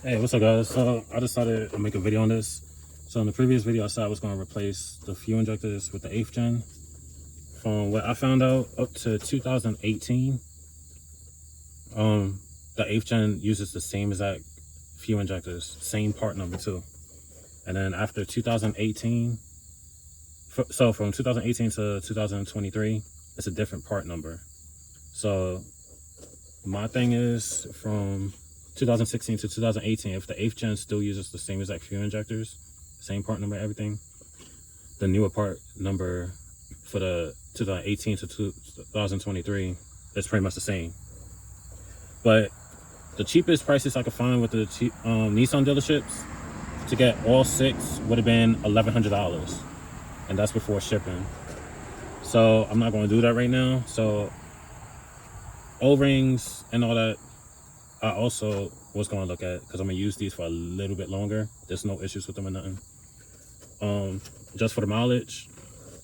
Hey, what's up, guys? So I decided to make a video on this. So in the previous video, I said I was going to replace the fuel injectors with the 8th gen. From what I found out, up to 2018, the 8th gen uses the same exact fuel injectors, same part number too. And then after 2018, so from 2018 to 2023, it's a different part number. So my thing is, from 2016 to 2018, if the 8th gen still uses the same exact fuel injectors, same part number, everything, the newer part number for the 2018 to 2023 is pretty much the same. But the cheapest prices I could find with the Nissan dealerships to get all 6 would have been $1,100, and that's before shipping. So I'm not going to do that right now. So O-rings and all that, I also was going to look at, because I'm going to use these for a little bit longer. There's no issues with them or nothing. Just for the mileage,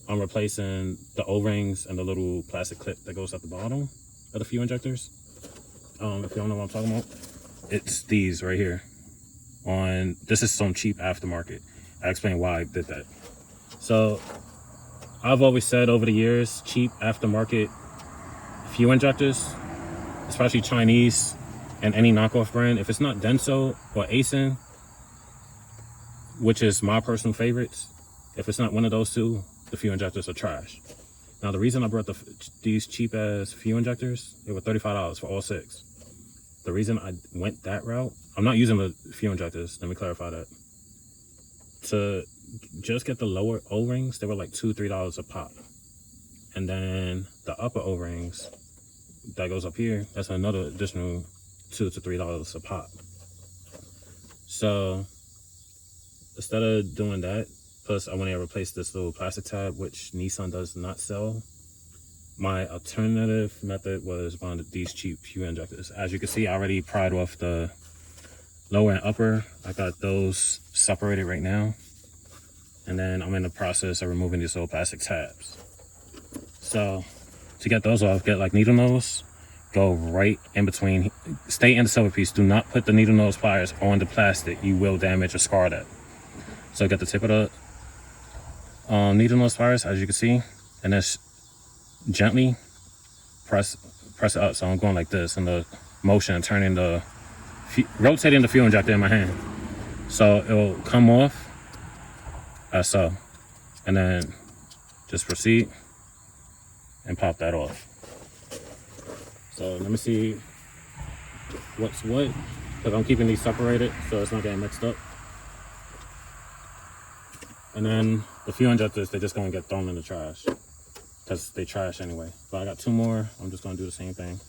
I'm replacing the O-rings and the little plastic clip that goes at the bottom of the fuel injectors. If you don't know what I'm talking about, it's these right here. This is some cheap aftermarket. I explain why I did that. So I've always said over the years, cheap aftermarket fuel injectors, especially Chinese and any knockoff brand, if it's not Denso or Asen, which is my personal favorites, if it's not one of those two, the fuel injectors are trash. Now, the reason I brought these cheap ass fuel injectors, they were $35 for all 6. The reason I went that route, I'm not using the fuel injectors, let me clarify that. To just get the lower O-rings, they were like $2, $3 a pop. And then the upper O-rings that goes up here, that's another additional $2 to $3 a pop. So instead of doing that, plus I want to replace this little plastic tab, which Nissan does not sell, my alternative method was buying these cheap fuel injectors. As you can see, I already pried off the lower and upper. I got those separated right now. And then I'm in the process of removing these little plastic tabs. So to get those off, get like needle nose, go right in between, stay in the silver piece. Do not put the needle nose pliers on the plastic. You will damage or scar that. So get the tip of the needle nose pliers, as you can see, and then gently press it up. So I'm going like this in the motion and turning rotating the fuel injector in my hand. So it'll come off as so. And then just proceed and pop that off. So let me see what's what, because I'm keeping these separated so it's not getting mixed up. And then the fuel injectors, they're just gonna get thrown in the trash because they trash anyway. But I got 2 more. I'm just gonna do the same thing.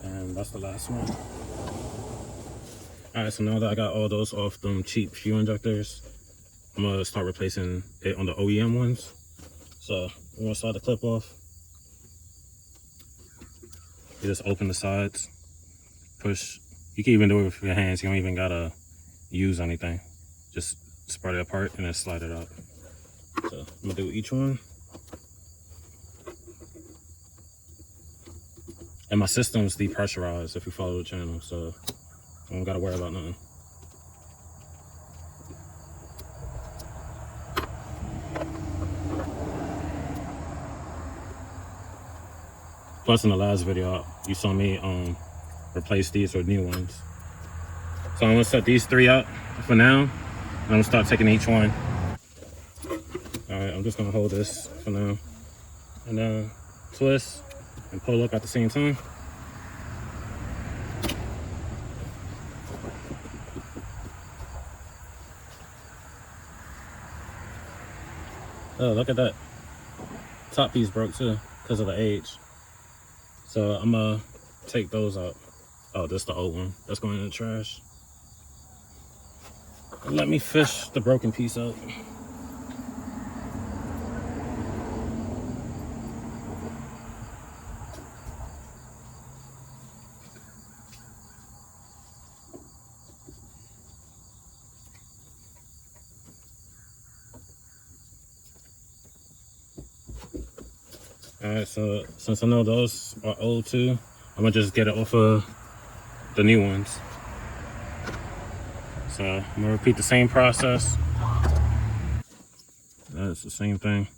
And that's the last one. All right, so now that I got all those off them cheap fuel injectors, I'm gonna start replacing it on the OEM ones. So we're gonna start the clip off. You just open the sides, push. You can even do it with your hands. You don't even gotta use anything. Just spread it apart and then slide it out. So I'm gonna do each one. And my system's depressurized if you follow the channel, so I don't gotta worry about nothing. Plus, in the last video, you saw me replace these with new ones. So I'm gonna set these 3 up for now. And I'm gonna start taking each one. All right, I'm just gonna hold this for now. And then twist and pull up at the same time. Oh, look at that. Top piece broke too because of the age. So I'm gonna take those out. Oh, this is the old one. That's going in the trash. Let me fish the broken piece out. Alright, so since I know those are old too, I'm gonna just get it off of the new ones. So I'm gonna repeat the same process. That's the same thing.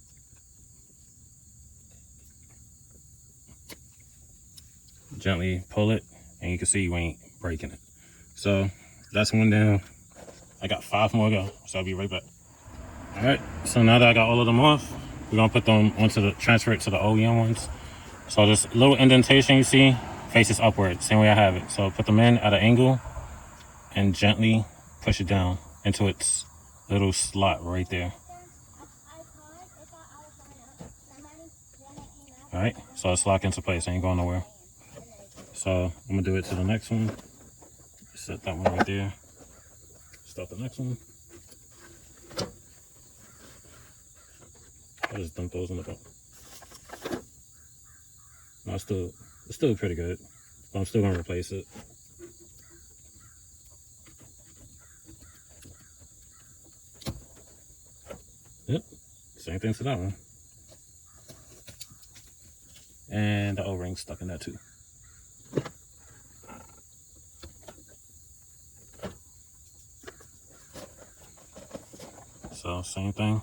Gently pull it, and you can see you ain't breaking it. So that's one down. I got 5 more to go, so I'll be right back. All right, so now that I got all of them off, we're gonna put them onto the, transfer it to the OEM ones. So this little indentation you see faces upward, same way I have it. So put them in at an angle and gently push it down into its little slot right there. All right, so it's locked into place, ain't going nowhere. So I'm gonna do it to the next one. Set that one right there. Start the next one. I just dump those in the boat. No, it's still pretty good. But I'm still gonna replace it. Yep, same thing for that one. And the O-ring's stuck in that too. So same thing.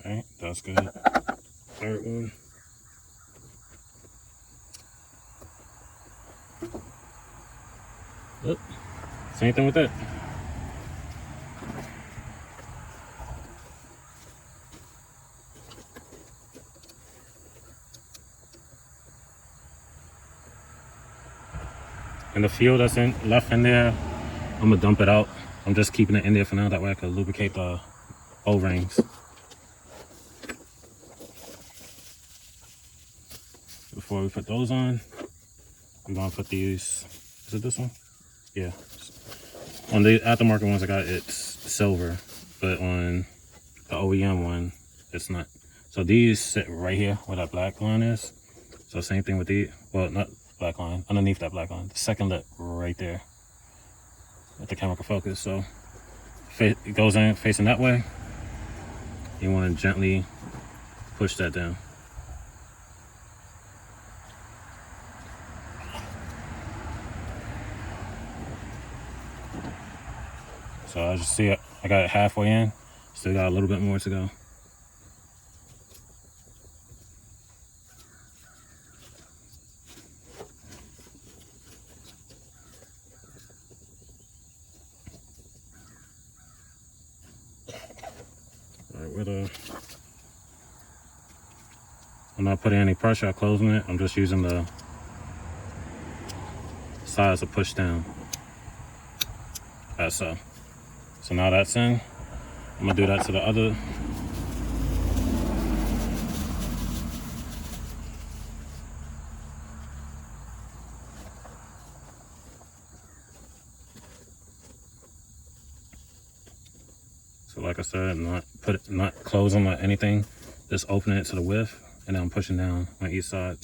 Alright, that's good. Third one. Yep, same thing with that. And the fuel that's left in there, I'm gonna dump it out. I'm just keeping it in there for now, that way I can lubricate the O-rings. Before we put those on, I'm gonna put these, is it this one? Yeah. On the aftermarket ones I got, it's silver, but on the OEM one, it's not. So these sit right here where that black line is. So same thing with the, well, not black line, underneath that black line, the second lip right there. Let the camera focus. So it goes in facing that way. You want to gently push that down. So I just see it, I got it halfway in, still got a little bit more to go. All right, I'm not putting any pressure on closing it, I'm just using the sides to push down. That's so. So now that's in. I'm gonna do that to the other. So like I said, not closing or anything, just opening it to the width, and then I'm pushing down on each side.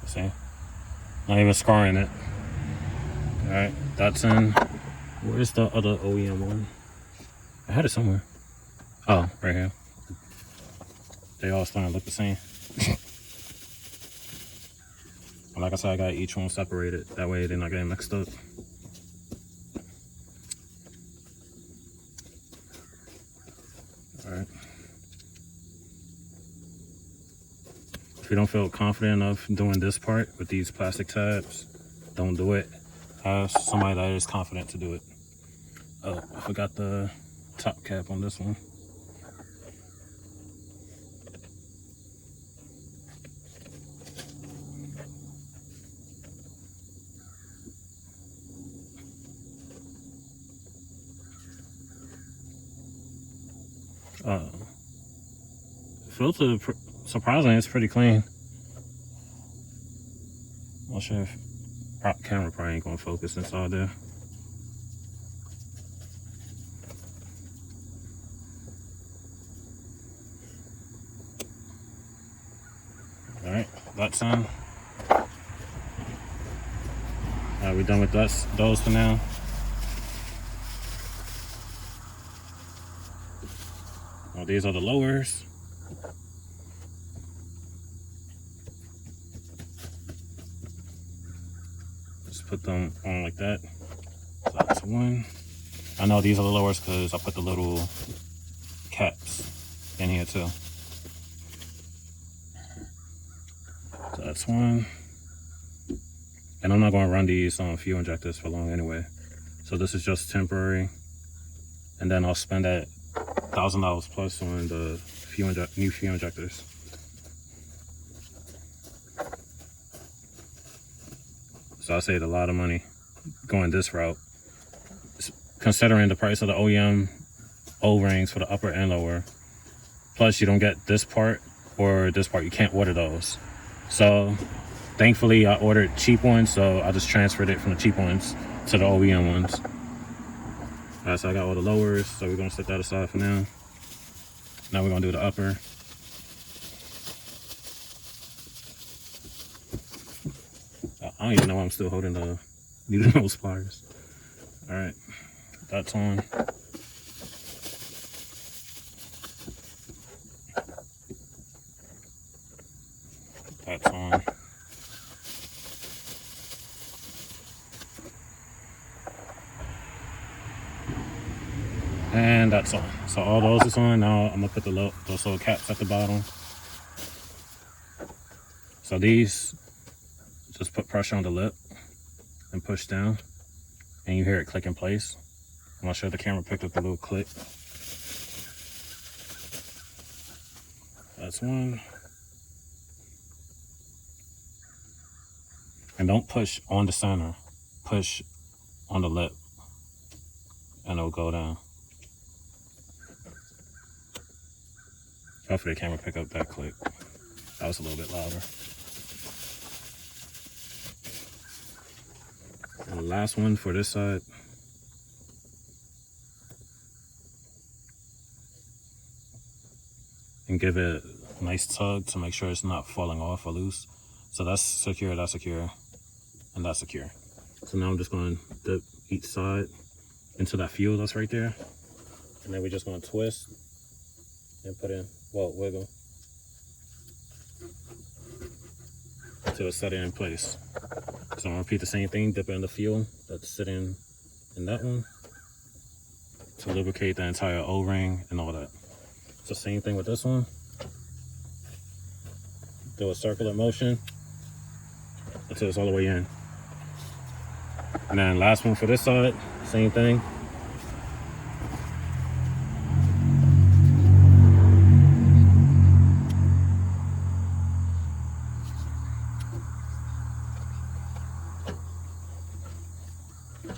See? Not even scarring it. Alright, that's in. Where's the other OEM one? I had it somewhere. Oh, right here. They all starting to look the same. Like I said, I got each one separated. That way they're not getting mixed up. Alright. If you don't feel confident enough doing this part with these plastic tabs, don't do it. Have somebody that is confident to do it. Oh, I forgot the top cap on this one. Filter, surprisingly, it's pretty clean. Not sure if camera probably ain't gonna focus inside there. All right, that's on. We're done with those for now. Oh, these are the lowers. Just put them on like that. So that's one. I know these are the lowers because I put the little caps in here too. So that's one. And I'm not going to run these fuel injectors for long anyway. So this is just temporary. And then I'll spend that $1,000 plus on the new fuel injectors. So I saved a lot of money going this route, considering the price of the OEM O-rings for the upper and lower. Plus you don't get this part or this part. You can't order those. So thankfully I ordered cheap ones, so I just transferred it from the cheap ones to the OEM ones. All right, so I got all the lowers, so we're gonna set that aside for now. Now we're gonna do the upper. I don't even know why I'm still holding the needle nose pliers. All right, that's on. That's on. And that's on. So all those is on. Now I'm gonna put those little caps at the bottom. So these, just put pressure on the lip and push down, and you hear it click in place. I'm not sure if the camera picked up the little click. That's one. And don't push on the center, push on the lip and it'll go down. Hopefully the camera pick up that click. That was a little bit louder. And the last one for this side. And give it a nice tug to make sure it's not falling off or loose. So that's secure, and that's secure. So now I'm just going to dip each side into that fuel that's right there. And then we're just going to twist and put in, well, wiggle until it's set in place. So I'm going to repeat the same thing, dip in the fuel that's sitting in that one to lubricate the entire O-ring and all that. So same thing with this one. Do a circular motion until it's all the way in. And then last one for this side, same thing.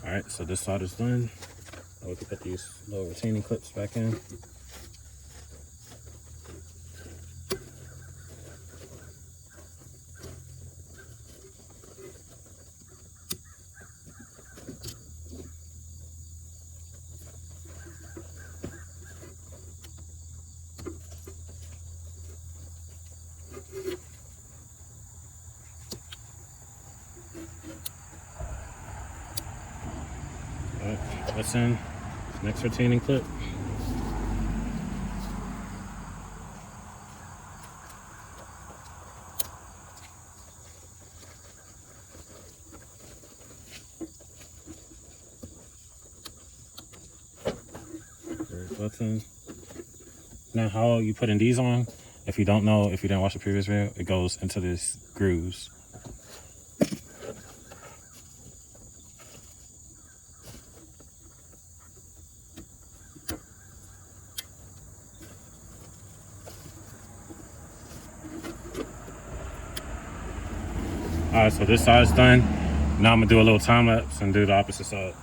All right, so this side is done. Now we can put these little retaining clips back in. That's in. Next retaining clip. That's in. Now how you putting these on, if you don't know, if you didn't watch the previous video, it goes into these grooves. All right, so this side's done. Now I'm gonna do a little time lapse and do the opposite side.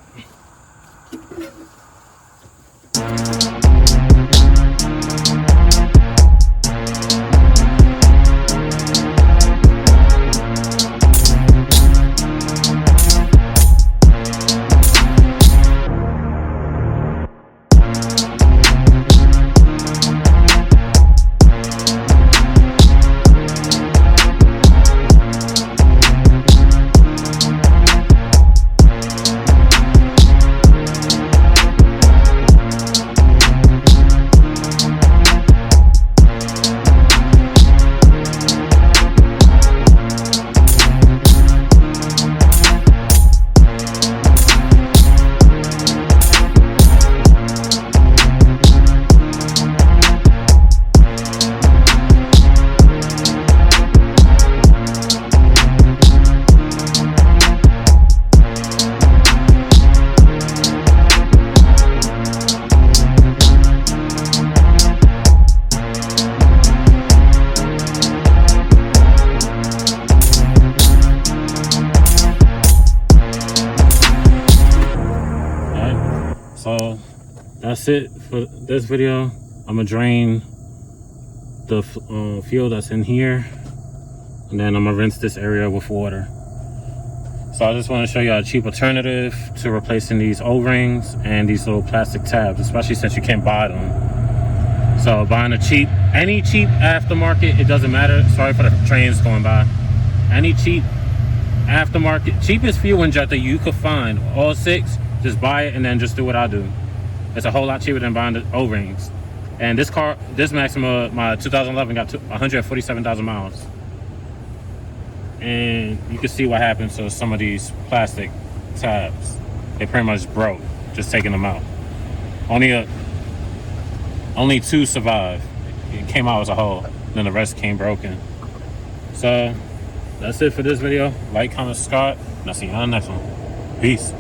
that's it for this video. I'm gonna drain the fuel that's in here, and then I'm gonna rinse this area with water. So I just want to show you a cheap alternative to replacing these O-rings and these little plastic tabs, especially since you can't buy them. So buying any cheap aftermarket, it doesn't matter. Sorry for the trains going by. Any cheap aftermarket, cheapest fuel injector you could find, all 6, just buy it and then just do what I do. It's a whole lot cheaper than buying the O-rings. And this Maxima, my 2011, got 147,000 miles. And you can see what happens to some of these plastic tabs. They pretty much broke, just taking them out. Only 2 survived. It came out as a whole, then the rest came broken. So that's it for this video. Like, comment, subscribe, and I'll see you on the next one. Peace.